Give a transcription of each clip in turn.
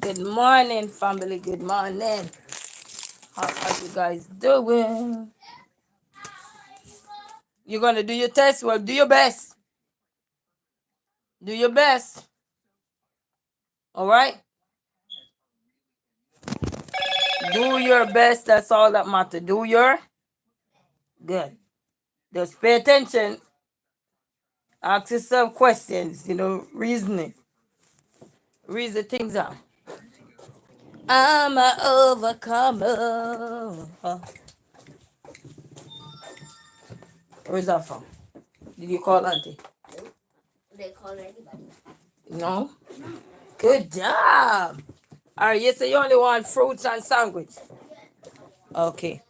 Good morning, family. Good morning. How are you guys doing? You're gonna do your test? Well, do your best. Do your best. All right? Do your best. That's all that matters. Do your good. Just pay attention. Ask yourself questions, reasoning. Reason things out. I'm a overcomer. Where's that from? Did you call Auntie? They call anybody. No? Good job. All right, you say you only want fruits and sandwich. Okay.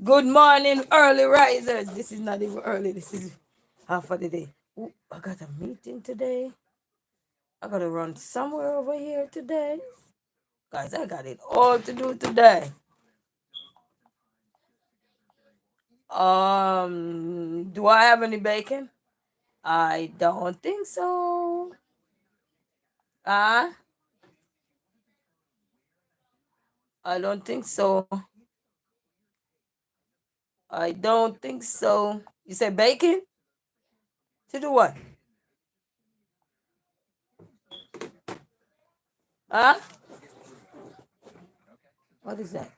Good morning, early risers. This is not even early. This is half of the day. Ooh, I got a meeting today. I gotta run somewhere over here today. Guys, I got it all to do today. Do I have any bacon? I don't think so. Uh, I don't think so. I don't think so. You said bacon? To do what? Huh? What is that?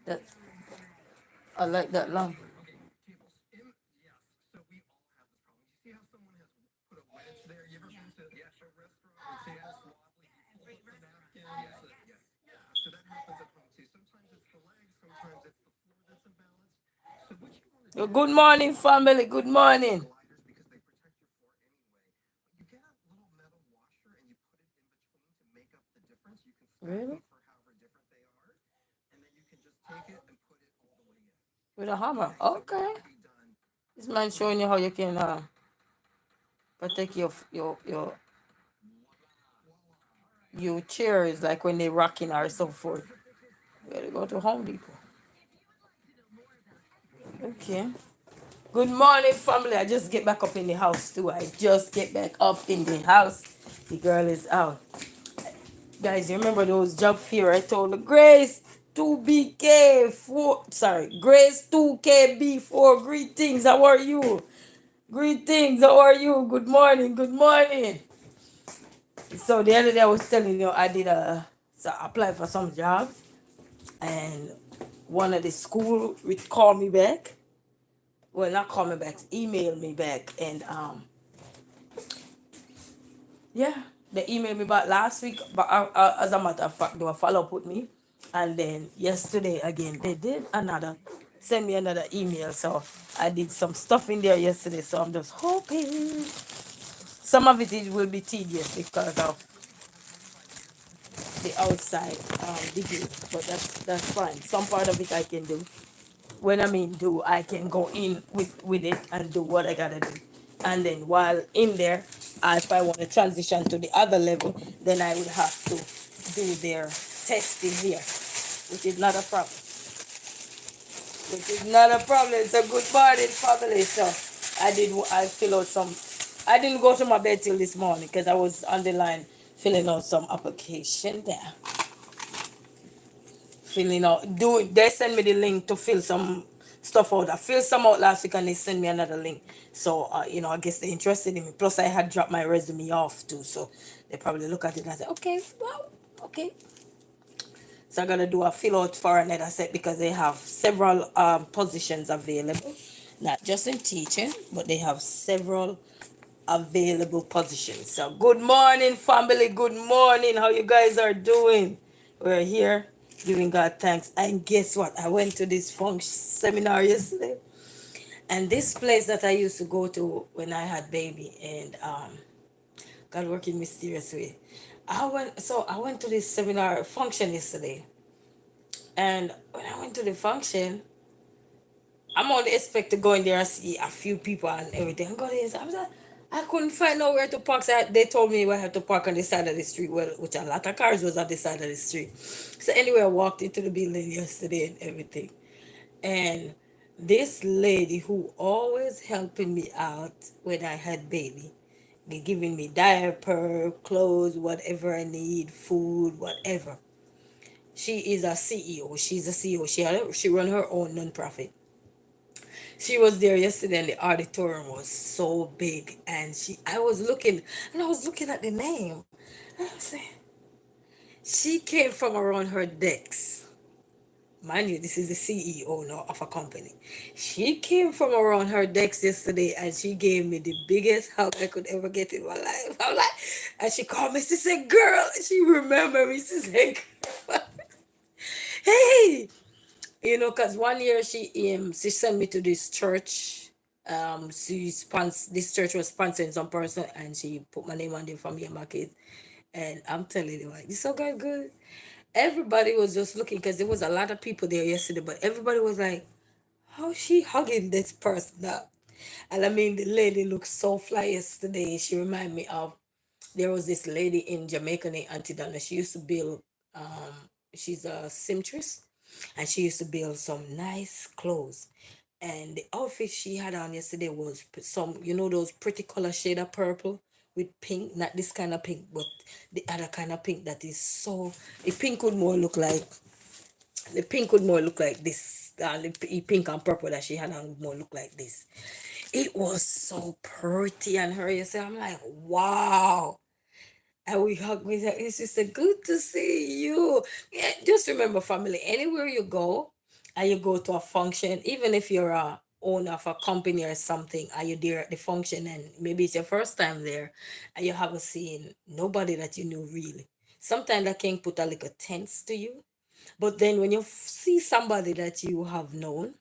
That I like that long. Good morning, family. Good morning. Really? With a hammer. Okay. This man showing you how you can protect your chairs, like when they rocking or so forth. You gotta go to Home Depot. Okay. Good morning, family. I just get back up in the house too. I just get back up in the house. The girl is out. Guys, you remember those job fair I told her, Grace 2BK 4, sorry, Grace 2KB 4, greetings, how are you? Greetings, how are you? Good morning, good morning. So the other day I was telling you I did so I applied for some jobs, and one of the school would call me back. Well, not call me back, email me back, and yeah, they emailed me back last week, but as a matter of fact, they were follow up with me. And then yesterday again, they did send me another email. So I did some stuff in there yesterday. So I'm just hoping some of it will be tedious because of the outside degree. But that's fine. Some part of it I can do. When I mean do, I can go in with it and do what I gotta do. And then while in there, if I want to transition to the other level, then I would have to do their testing here, which is not a problem. Which is not a problem. It's a good morning, family. So I fill out some. I didn't go to my bed till this morning because I was on the line filling out some application there. Filling out, they send me the link to fill some stuff out. I filled some out last week and they send me another link. So I guess they're interested in me. Plus I had dropped my resume off too, so they probably look at it and say, okay, well, okay. So I gotta do a fill out for another set because they have several positions available, not just in teaching, but they have several available positions. So good morning, family. Good morning. How you guys are doing? We're here giving God thanks. And guess what? I went to this function seminar yesterday. And this place that I used to go to when I had baby, and God working mysterious way. I went to this seminar function yesterday. And when I went to the function, I'm only expect to go in there and see a few people and everything. I go there, I was like, I couldn't find nowhere to park. So they told me I had to park on the side of the street, well, which a lot of cars was on the side of the street. So anyway, I walked into the building yesterday and everything. And This lady who always helping me out when I had baby, giving me diaper, clothes, whatever I need, food, whatever. She is a CEO. She's a CEO. She run her own nonprofit. She was there yesterday, and the auditorium was so big. And I was looking, and I was looking at the name. I was saying, she came from around her decks. Mind you, this is the CEO now of a company. She came from around her decks yesterday, and she gave me the biggest hug I could ever get in my life. I'm like, and she called me. She said, "Girl," she remembered me. She said, "Girl." Hey, cause one year she sent me to this church. This church was sponsoring some person, and she put my name on there for me and my kids. And I'm telling you, like, this so good. Everybody was just looking because there was a lot of people there yesterday, but everybody was like, how she hugging this person up? And I mean, the lady looked so fly yesterday. She reminded me of, there was this lady in Jamaica named Auntie Donna. She used to build, she's a seamstress, and she used to build some nice clothes. And the outfit she had on yesterday was some, those pretty color shade of purple with pink, not this kind of pink, but the other kind of pink that is so, the pink would more look like this. The pink and purple that she had on would more look like this. It was so pretty on her. You see, I'm like, wow. And we hug with her. It's just a good to see you. Yeah, just remember, family, anywhere you go and you go to a function, even if you're a owner of a company or something, and you're there at the function and maybe it's your first time there and you haven't seen nobody that you knew really. Sometimes that can put a little tense to you. But then when you see somebody that you have known,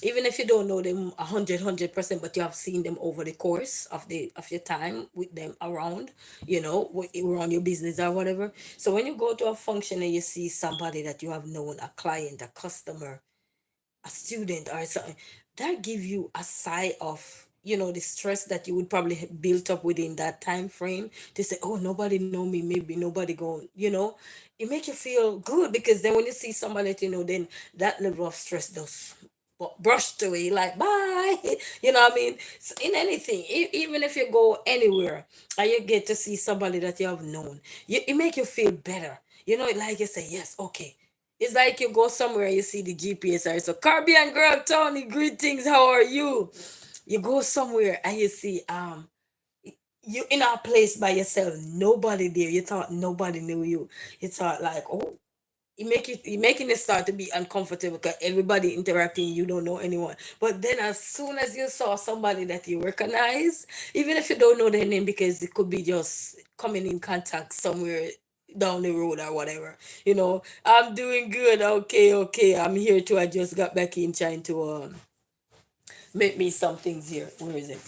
even if you don't know them 100%, but you have seen them over the course of your time with them around, around your business or whatever. So when you go to a function and you see somebody that you have known, a client, a customer, a student or something, that give you a sigh of, the stress that you would probably have built up within that time frame, to say, oh, nobody know me, maybe nobody going, it make you feel good, because then when you see somebody that then that level of stress does brushed away, like, bye. You know what I mean? So in anything, even if you go anywhere and you get to see somebody that you have known, it make you feel better. Like you say, yes, okay. It's like you go somewhere, you see the GPS, or so, Caribbean girl Tony, greetings, how are you? You go somewhere and you see you in a place by yourself, nobody there. You thought nobody knew you. You thought like, oh, it making it start to be uncomfortable because everybody interacting, you don't know anyone. But then as soon as you saw somebody that you recognize, even if you don't know their name, because it could be just coming in contact somewhere down the road or whatever, I'm doing good. Okay, okay, I'm here too. I just got back in trying to make me some things here. Where is it?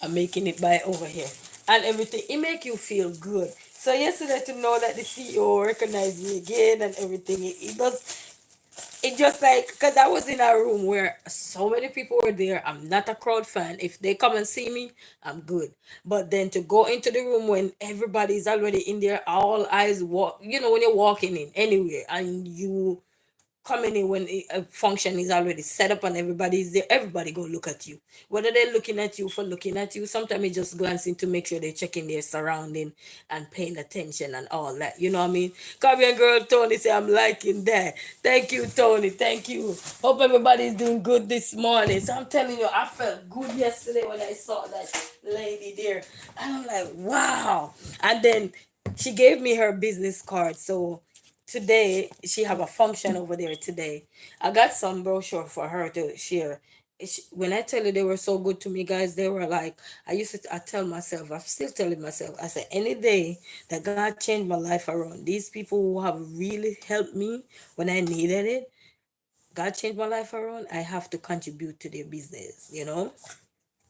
I'm making it by over here. And everything. It make you feel good. So yesterday, to know that the CEO recognized me again and everything, it just like, because I was in a room where so many people were there. I'm not a crowd fan. If they come and see me, I'm good. But then to go into the room when everybody's already in there, all eyes walk, when you're walking in anywhere and you coming in when a function is already set up and everybody's there, everybody go look at you. Whether they're looking at you for looking at you, sometimes they just glancing to make sure they're checking their surrounding and paying attention and all that. You know what I mean? Caribbean girl Tony say, I'm liking that. Thank you, Tony. Thank you. Hope everybody's doing good this morning. So I'm telling you, I felt good yesterday when I saw that lady there. And I'm like, wow. And then she gave me her business card. So today she have a function over there today. I got some brochure for her to share. When I tell you they were so good to me, guys, they were like, I tell myself, I'm still telling myself, I said, any day that God changed my life around, these people who have really helped me when I needed it, God changed my life around, I have to contribute to their business.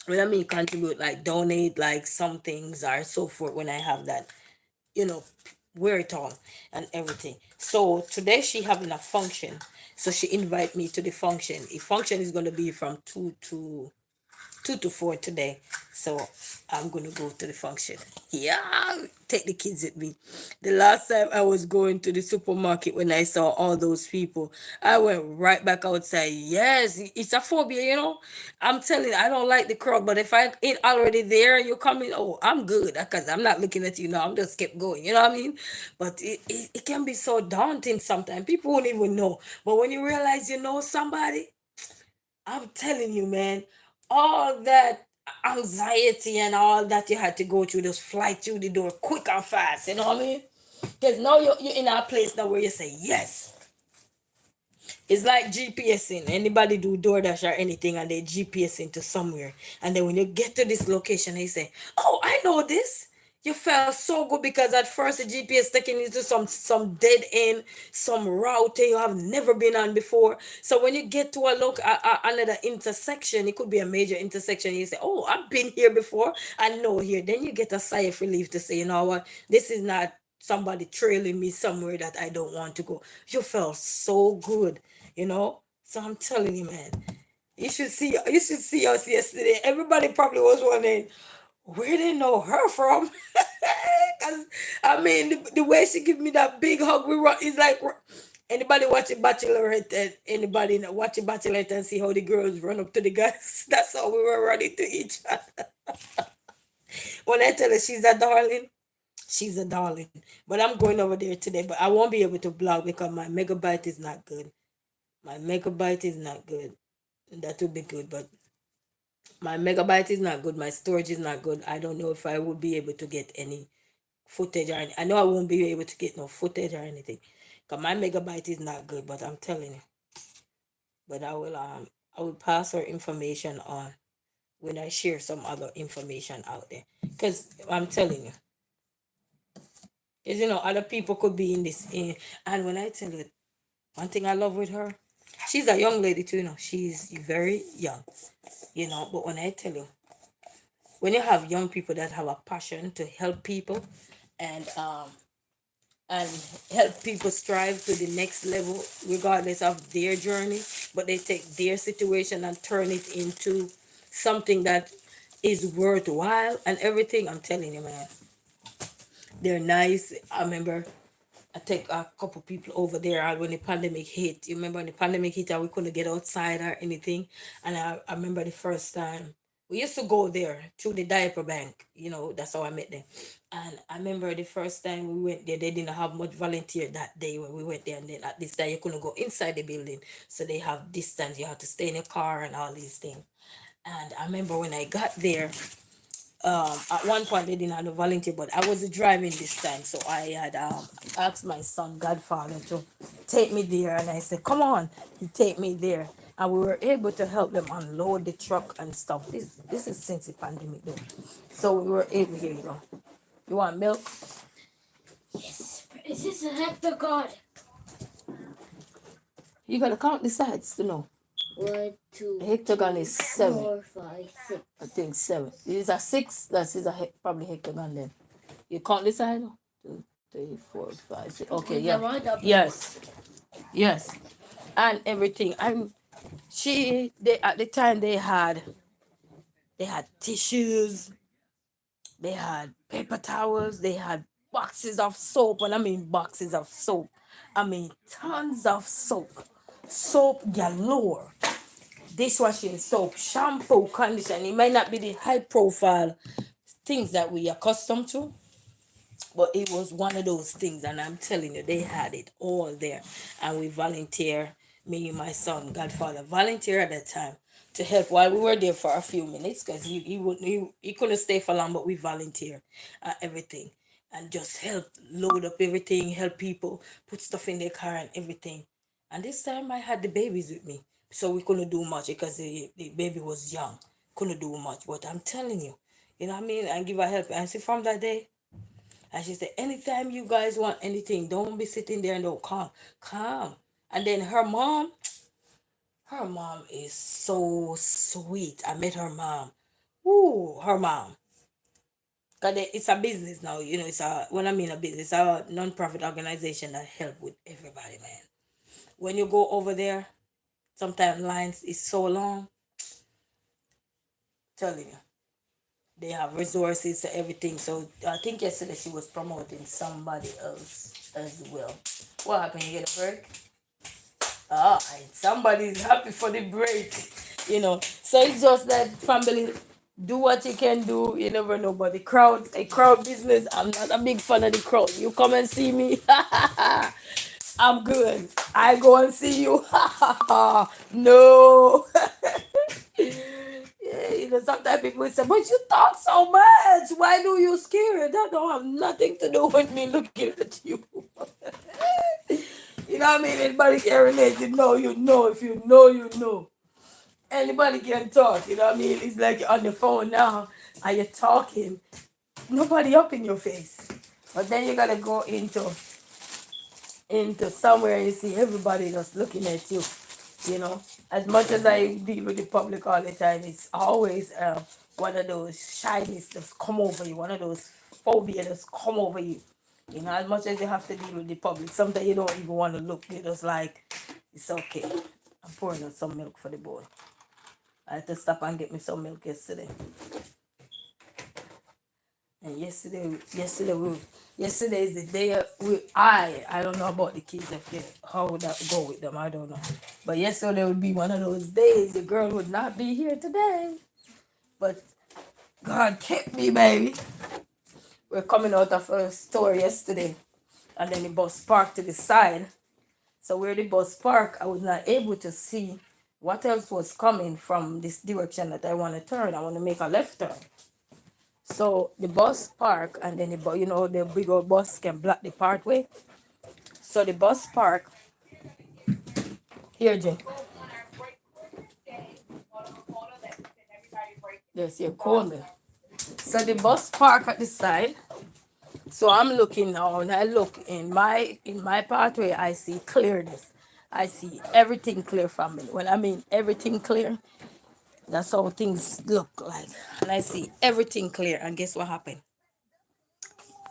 When I mean contribute, like donate, like some things or so forth, when I have that, you know, wear it on and everything. So today she having a function. So she invite me to the function. The function is gonna be from two to four today. So I'm gonna go to the function. Yeah, take the kids with me. The last time I was going to the supermarket when I saw all those people, I went right back outside. Yes, it's a phobia, you know. I'm telling you, I don't like the crowd, but if I ain't already there and you come in, oh, I'm good because I'm not looking at you now. I'm just kept going. You know what I mean? But it can be so daunting sometimes. People won't even know. But when you realize you know somebody, I'm telling you, man, all that anxiety and all that you had to go through, just fly through the door quick and fast. You know what I mean? Because now you're in a place now where you say, yes. It's like GPSing. Anybody do DoorDash or anything and they GPS into somewhere. And then when you get to this location, they say, oh, I know this. You felt so good because at first the GPS taking you to some dead end, some route you have never been on before. So when you get to a another intersection, it could be a major intersection. You say, "Oh, I've been here before. I know here." Then you get a sigh of relief to say, "You know what? This is not somebody trailing me somewhere that I don't want to go." You felt so good, you know. So I'm telling you, man, you should see us yesterday. Everybody probably was wondering where they know her from. Cause I mean the way she give me that big hug, we run is like anybody watching Bachelorette and anybody watching Bachelorette and see how the girls run up to the guys. That's how we were running to each other. When I tell her she's a darling, she's a darling. But I'm going over there today, but I won't be able to blog because my megabyte is not good. My megabyte is not good. That would be good, but my megabyte is not good. My storage is not good. I don't know if I will be able to get any footage or I know I won't be able to get no footage or anything. Cause my megabyte is not good, but I'm telling you. But I will pass her information on when I share some other information out there. Cause I'm telling you, cause other people could be in this and when I tell you one thing I love with her, she's a young lady too, she's very young, but when I tell you, when you have young people that have a passion to help people and and help people strive to the next level regardless of their journey, but they take their situation and turn it into something that is worthwhile and everything. I'm telling you, man, they're nice. I remember I take a couple people over there when the pandemic hit. You remember when the pandemic hit and we couldn't get outside or anything? And I remember the first time we used to go there through the diaper bank. That's how I met them. And I remember the first time we went there, they didn't have much volunteer that day when we went there. And then at this time, you couldn't go inside the building. So they have distance. You have to stay in a car and all these things. And I remember when I got there, at one point they didn't have a volunteer, but I was driving this time, so I had asked my son Godfather to take me there, and I said, "Come on," he take me there, and we were able to help them unload the truck and stuff. This is since the pandemic though, so we were able. Here you go. You want milk? Yes. Is this a hectagon? You gotta count the sides to know. 1, 2, Hectagon is 7. 4, 5, 6. I think 7. Is a 6? That is probably hectagon then. You count the side? 2, 3, 4, 5, 6. Okay, yeah. Yes. Yes. And everything. They at the time they had tissues, they had paper towels, they had boxes of soap, and I mean boxes of soap. I mean tons of soap. Soap galore. Dishwashing soap, shampoo, conditioner. It might not be the high profile things that we accustomed to, but it was one of those things, and I'm telling you, they had it all there. And we volunteer, me and my son, Godfather, volunteer at that time to help while we were there for a few minutes because he couldn't stay for long, but we volunteer everything and just help load up everything, help people put stuff in their car and everything. And this time I had the babies with me, so we couldn't do much because the baby was young, couldn't do much. But I'm telling you, you know what I mean, and give her help. And see, from that day, and she said, anytime you guys want anything, don't be sitting there and don't calm. Calm. And then her mom is so sweet. I met her mom. Ooh, her mom. Cause it's a business now, it's when I mean a business, it's a non-profit organization that help with everybody, man. When you go over there, sometimes lines is so long, telling you. They have resources to everything. So I think yesterday she was promoting somebody else as well. What happened? You get a break? Ah, and somebody's happy for the break. So it's just that family, do what you can do. You never know. But a crowd business, I'm not a big fan of the crowd. You come and see me. I'm good. I go and see you. No. Yeah, sometimes people say, but you talk so much. Why do you scare? That don't have nothing to do with me looking at you. You know what I mean? Anybody can relate. You know, you know. If you know, you know. Anybody can talk. You know what I mean? It's like you're on the phone now and you're talking. Nobody up in your face. But then you gotta go into somewhere you see everybody just looking at you. As much as I deal with the public all the time, it's always one of those shyness just come over you, one of those phobia just come over you. As much as you have to deal with the public, sometimes you don't even want to look. You're just like, it's okay. I'm pouring out some milk for the boy. I had to stop and get me some milk yesterday. And yesterday is the day I don't know about the kids if they, how would that go with them, I don't know. But yesterday would be one of those days the girl would not be here today. But God kept me, baby. We're coming out of a store yesterday and then the bus parked to the side. So where the bus parked, I was not able to see what else was coming from this direction that I want to turn. I want to make a left turn. So the bus park and then the big old bus can block the pathway. So the bus park here, Jay. There's your corner. So the bus park at the side. So I'm looking now, and I look in my pathway. I see clearness. I see everything clear from me. When I mean everything clear, that's how things look like. And I see everything clear. And guess what happened?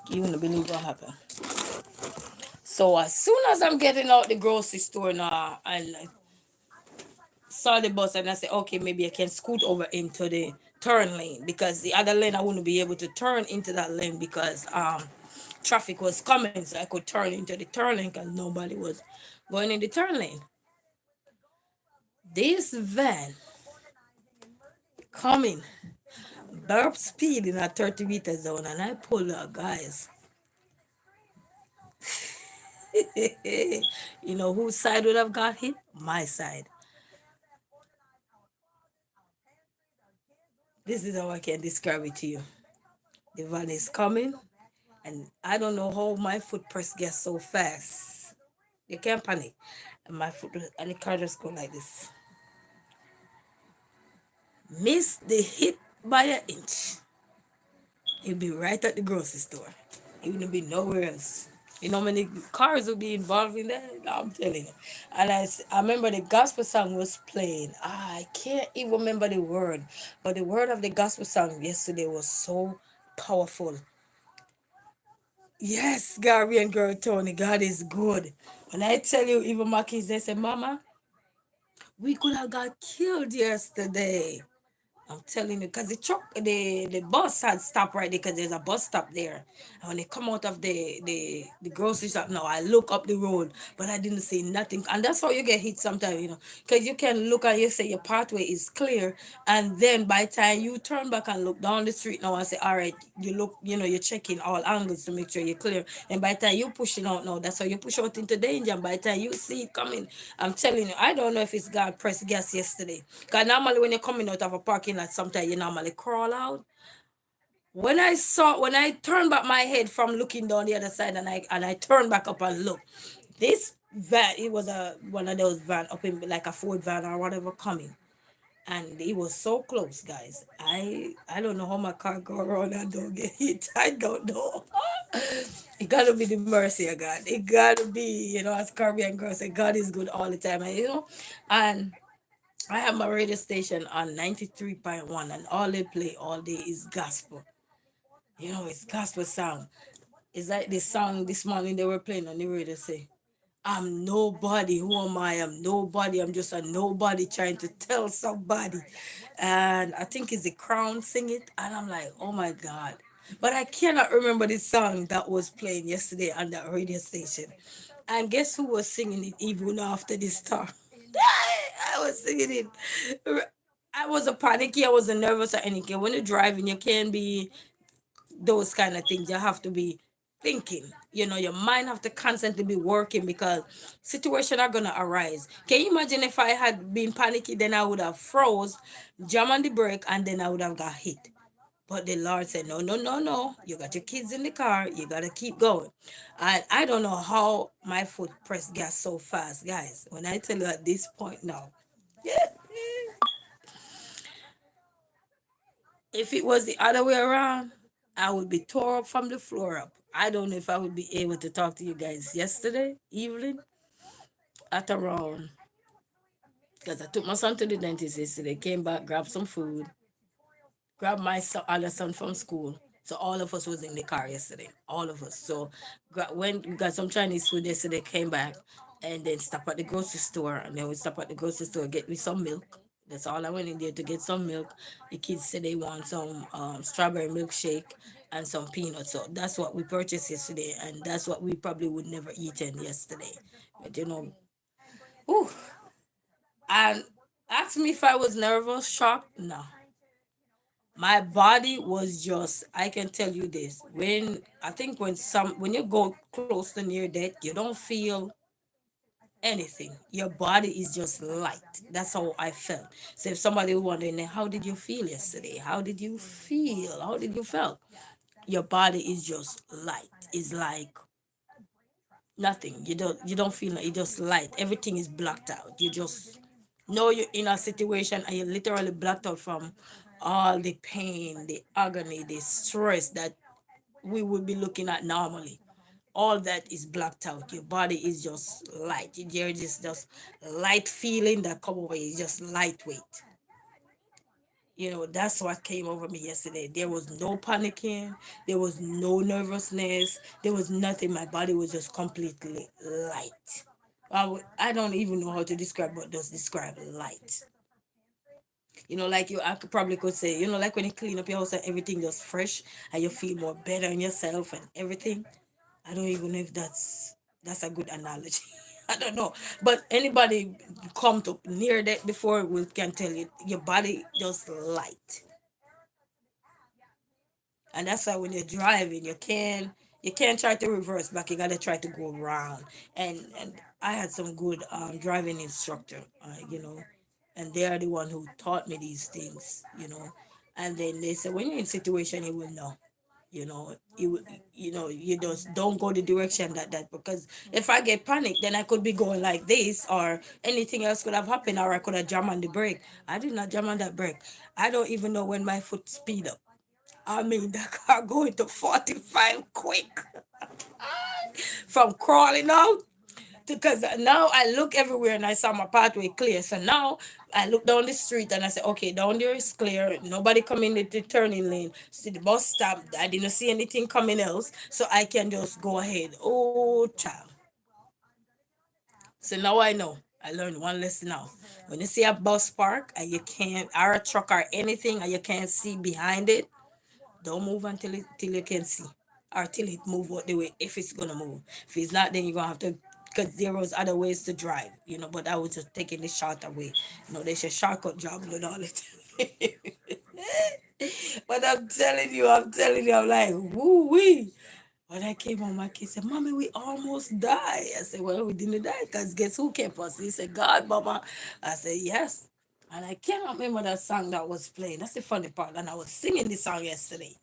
You wouldn't believe what happened. So as soon as I'm getting out the grocery store now, I saw the bus and I said, okay, maybe I can scoot over into the turn lane because the other lane I wouldn't be able to turn into that lane because traffic was coming, so I could turn into the turn lane because nobody was going in the turn lane. This van coming, burp speed in a 30-meter zone, and I pull up, guys. You know whose side would have got hit? My side. This is how I can describe it to you. The van is coming, and I don't know how my foot press gets so fast. You can't panic. And my foot and the car just go like this. Miss the hit by an inch. It'd be right at the grocery store. It wouldn't be nowhere else. You know how many cars would be involved in that? I'm telling you. And I remember the gospel song was playing. I can't even remember the word. But the word of the gospel song yesterday was so powerful. Yes, Gary and girl Tony, God is good. When I tell you, even my kids, they say, Mama, we could have got killed yesterday. I'm telling you, because the bus had stopped right there because there's a bus stop there. And when they come out of the grocery shop, now I look up the road, but I didn't see nothing. And that's how you get hit sometimes, because you can look and you say your pathway is clear, and then by the time you turn back and look down the street now and say, all right, you look, you're checking all angles to make sure you're clear. And by the time you're pushing out now, that's how you push out into danger. And by the time you see it coming, I'm telling you, I don't know if it's God pressed gas yesterday. Because normally when you're coming out of a parking lot, sometimes you normally crawl out. When I turned back my head from looking down the other side and I turned back up and look, this van, it was one of those van up in like a Ford van or whatever coming. And it was so close, guys. I don't know how my car go around and don't get hit. I don't know. It gotta be the mercy of God. It gotta be, as Caribbean girls say, God is good all the time. And I have my radio station on 93.1, and all they play all day is gospel. It's gospel song. It's like this song this morning they were playing on the radio say, I'm nobody. Who am I? I'm nobody. I'm just a nobody trying to tell somebody. And I think it's the Crown sing it. And I'm like, oh my God. But I cannot remember the song that was playing yesterday on that radio station. And guess who was singing it even after this star? I was singing it. I wasn't panicky. I wasn't nervous or anything. When you're driving, you can be those kind of things. You have to be thinking. Your mind have to constantly be working because situation are gonna arise. Can you imagine if I had been panicky, then I would have froze, jam on the brake, and then I would have got hit. But the Lord said, no, no, no, no. You got your kids in the car. You got to keep going. And I don't know how my foot pressed gas so fast, guys. When I tell you at this point now, if it was the other way around, I would be tore up from the floor up. I don't know if I would be able to talk to you guys yesterday evening at around, because I took my son to the dentist yesterday, came back, grabbed some food, grabbed my other son from school. So all of us was in the car yesterday, all of us. So when we got some Chinese food yesterday, came back and then stop at the grocery store, and then we stop at the grocery store get me some milk. That's all I went in there to get some milk. The kids said they want some strawberry milkshake and some peanuts. So that's what we purchased yesterday, and that's what we probably would never eaten yesterday. But ooh, and ask me if I was nervous, shocked. No, my body was just, I can tell you this, when I think when you go close to near death, you don't feel anything. Your body is just light. That's how I felt. So if somebody wondering, how did you feel yesterday, how did you feel, how did you feel, your body is just light. It's like nothing. You don't feel like, you just light. Everything is blocked out. You just know you're in a situation and you're literally blocked out from all the pain, the agony, the stress that we would be looking at normally. All that is blocked out. Your body is just light. There's just light feeling that come over you. It's just lightweight. That's what came over me yesterday. There was no panicking. There was no nervousness. There was nothing. My body was just completely light. I don't even know how to describe what does describe light. Like I could say, like when you clean up your house and everything just fresh and you feel more better in yourself and everything. I don't even know if that's a good analogy. I don't know. But anybody come to near that before will can tell you your body just light. And that's why when you're driving, you can't try to reverse back. You gotta try to go around. And I had some good driving instructor, and they are the one who taught me these things. And then they said when you're in situation, you will know. You just don't go the direction that because if I get panicked, then I could be going like this, or anything else could have happened, or I could have jammed on the brake. I did not jam on that brake. I don't even know when my foot speed up. I mean, the car going to 45 quick from crawling out, because now I look everywhere and I saw my pathway clear. So now I look down the street and I say, okay, down there is clear. Nobody coming in the turning lane. See the bus stop. I didn't see anything coming else. So I can just go ahead. Oh, child. So now I know. I learned one lesson now. When you see a bus park and you can't, or a truck or anything, and you can't see behind it, don't move until till you can see, or till it move out the way. If it's gonna move, if it's not, then you're gonna have to. Because there was other ways to drive, But I was just taking the shorter way. There's a shortcut job and all it. But I'm telling you, I'm like, woo wee. When I came home, my kid said, "Mommy, we almost died." I said, "Well, we didn't die, because guess who kept us?" He said, "God, Mama." I said, "Yes." And I cannot remember that song that was playing. That's the funny part. And I was singing the song yesterday.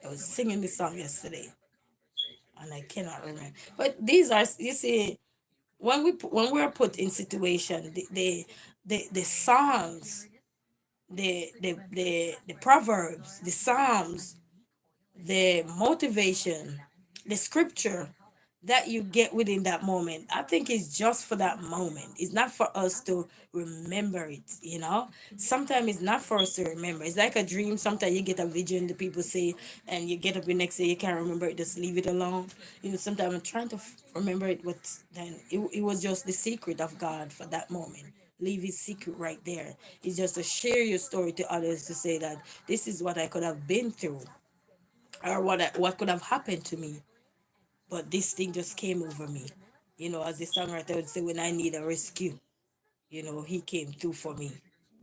I was singing the song yesterday, and I cannot remember. But these are, you see, when we're put in situation, the songs, the proverbs, the psalms, the motivation, the scripture, that you get within that moment, I think it's just for that moment. It's not for us to remember it. Sometimes it's not for us to remember. It's like a dream. Sometimes you get a vision, the people say, and you get up the next day, you can't remember it, just leave it alone. Sometimes I'm trying to remember it, but then it was just the secret of God for that moment. Leave his secret right there. It's just to share your story to others, to say that this is what I could have been through, or what could have happened to me, but this thing just came over me. As the songwriter would say, when I need a rescue, he came through for me,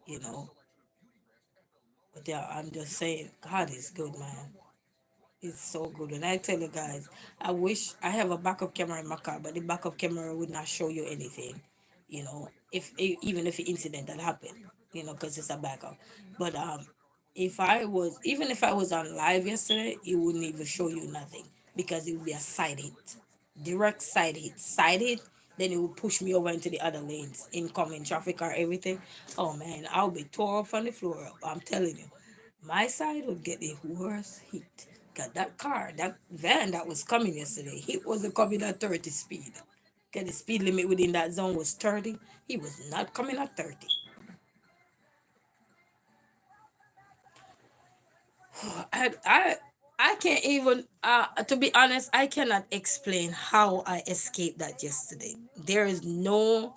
you know. But yeah, I'm just saying, God is good, man. He's so good. And I tell you guys, I wish I have a backup camera in my car, but the backup camera would not show you anything, even if the incident that happened, because it's a backup. But even if I was on live yesterday, it wouldn't even show you nothing, because it would be a side hit, direct side hit. Then it would push me over into the other lanes, incoming traffic or everything. Oh man, I'll be tore up on the floor. I'm telling you, my side would get the worst hit. Got that van that was coming yesterday, he wasn't coming at 30 speed. Because the speed limit within that zone was 30. He was not coming at 30. I I I can't even to be honest, I cannot explain how I escaped that yesterday. There is no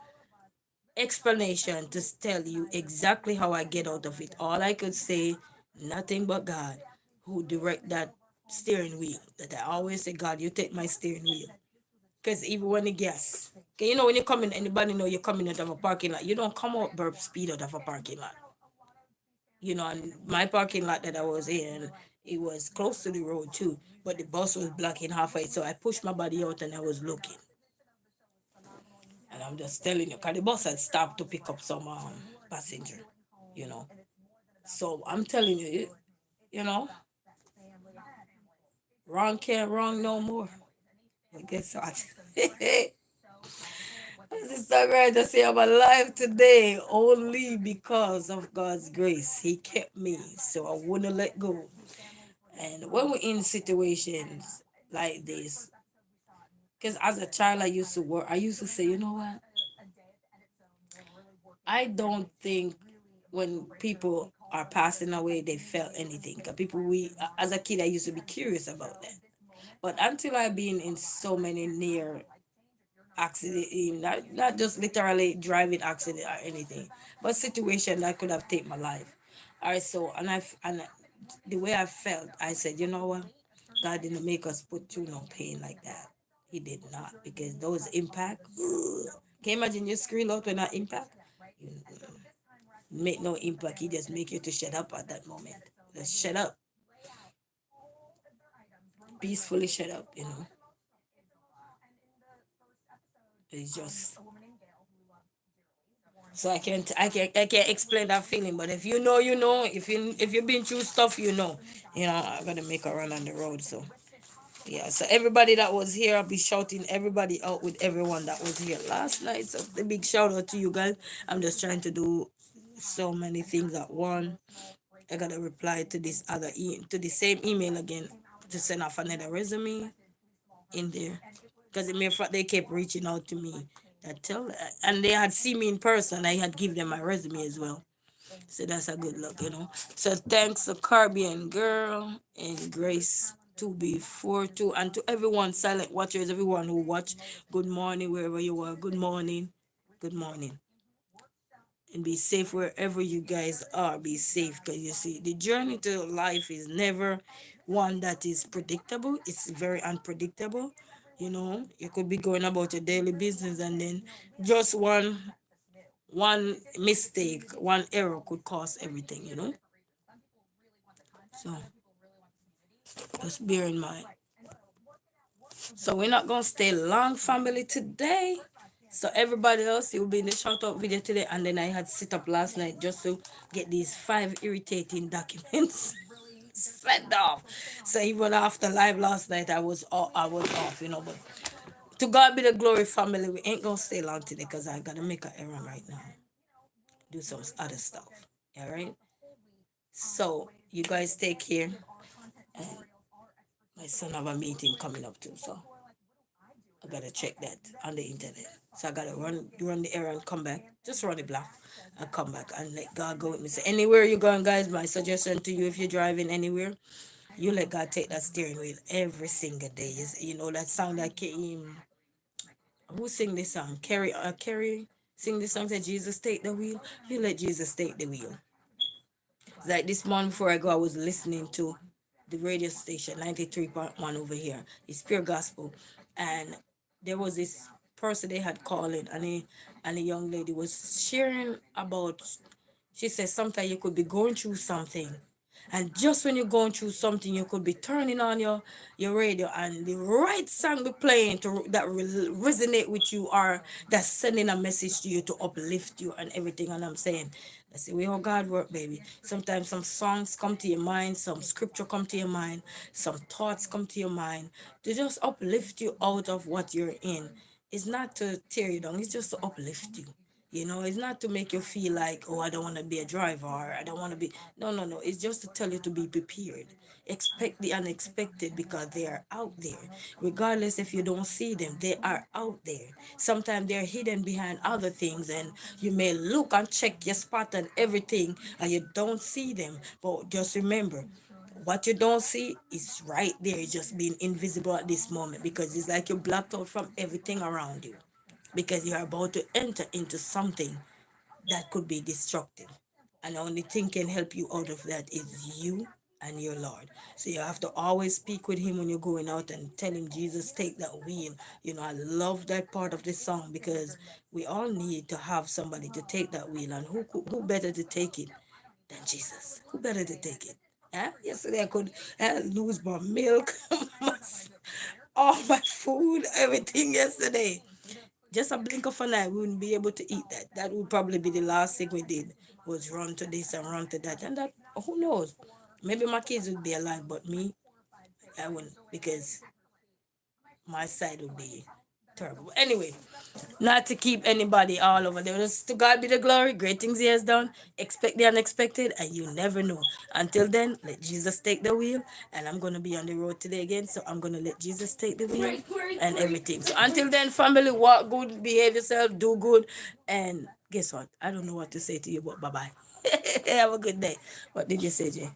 explanation to tell you exactly how I get out of it. All I could say, nothing but God who direct that steering wheel. That I always say, God, you take my steering wheel. Because even when the gas, okay, when you're coming, anybody know you're coming out of a parking lot, you don't come out burp speed out of a parking lot. And my parking lot that I was in, it was close to the road too, but the bus was blocking halfway, so I pushed my body out and I was looking. And I'm just telling you, because the bus had stopped to pick up some passenger, you know. So I'm telling you, you know, wrong can't wrong no more. But guess what? Sister Right to say I'm alive today only because of God's grace. He kept me, so I wouldn't let go. And when we're in situations like this, because as a child I used to work, I used to say, you know what? I don't think when people are passing away they felt anything. 'Cause people, as a kid I used to be curious about that. But until I've been in so many near accident, not just literally driving accident or anything, but situation that could have taken my life. All right, so the way I felt, I said, you know what? God didn't make us put through no pain like that. He did not, because those impact. Ugh. Can you imagine you scream out when that impact? You make no impact. He just make you to shut up at that moment. Just shut up, peacefully shut up. It's just, so I can't explain that feeling. But if you know, you know. If you've been through stuff, you know. I gotta make a run on the road. So yeah. So everybody that was here, I'll be shouting everybody out with everyone that was here last night. So the big shout out to you guys. I'm just trying to do so many things at once. I gotta reply to to the same email again, to send off another resume in there, because they kept reaching out to me. And they had seen me in person. I had given them my resume as well. So that's a good luck. So thanks to Caribbean Girl and Grace to be 4 2, and to everyone, silent watchers, everyone who watch. Good morning wherever you are. Good morning. Good morning. And be safe wherever you guys are. Be safe, because you see, the journey to life is never one that is predictable. It's very unpredictable. You could be going about your daily business, and then just one mistake, one error could cause everything. So just bear in mind. So we're not gonna stay long, family, today. So everybody else, you will be in the shout out video today, and then I had sit up last night just to get these 5 irritating documents sent off. So even after live last night, I was off. But to God be the glory, family. We ain't gonna stay long today, because I gotta make an errand right now. Do some other stuff. All right. So you guys take care. And my son have a meeting coming up too. So I gotta check that on the internet. So I gotta run the errand, come back, just run it block, and come back and let God go with me. So anywhere you're going, guys, my suggestion to you, if you're driving anywhere, you let God take that steering wheel every single day. You know that song that came. Who sing this song? Carrie sing this song. Said Jesus take the wheel. You let Jesus take the wheel. Like this morning before I go, I was listening to the radio station 93.1 over here. It's pure gospel. And there was this person they had calling, and a young lady was sharing about, she said sometimes you could be going through something, and just when you're going through something, you could be turning on your radio and the right song be playing to that resonate with you, or that's sending a message to you to uplift you and everything. And I'm saying that's the way how God work, baby. Sometimes some songs come to your mind, some scripture come to your mind, some thoughts come to your mind to just uplift you out of what you're in. It's not to tear you down, it's just to uplift you. You know, it's not to make you feel like, oh, I don't want to be a driver, or I don't want to be. No, no, no. It's just to tell you to be prepared. Expect the unexpected, because they are out there. Regardless if you don't see them, they are out there. Sometimes they're hidden behind other things, and you may look and check your spot and everything, and you don't see them. But just remember, what you don't see is right there. It's just being invisible at this moment, because it's like you're blocked out from everything around you, because you're about to enter into something that could be destructive. And the only thing can help you out of that is you and your Lord. So you have to always speak with him when you're going out and tell him, Jesus, take that wheel. You know, I love that part of the song, because we all need to have somebody to take that wheel. And who better to take it than Jesus? Who better to take it? Yesterday I could lose my milk, all my food, everything yesterday. Just a blink of an eye, we wouldn't be able to eat that. That would probably be the last thing we did, was run to this and run to that. And that, who knows? Maybe my kids would be alive, but me, I wouldn't, because my side would be terrible. Anyway, not to keep anybody all over there. Just to God be the glory. Great things he has done. Expect the unexpected, and you never know. Until then, let Jesus take the wheel. And I'm gonna be on the road today again, so I'm gonna let Jesus take the wheel and everything. So until then, family, walk good, behave yourself, do good, and guess what? I don't know what to say to you, but bye bye. Have a good day. What did you say, Jay?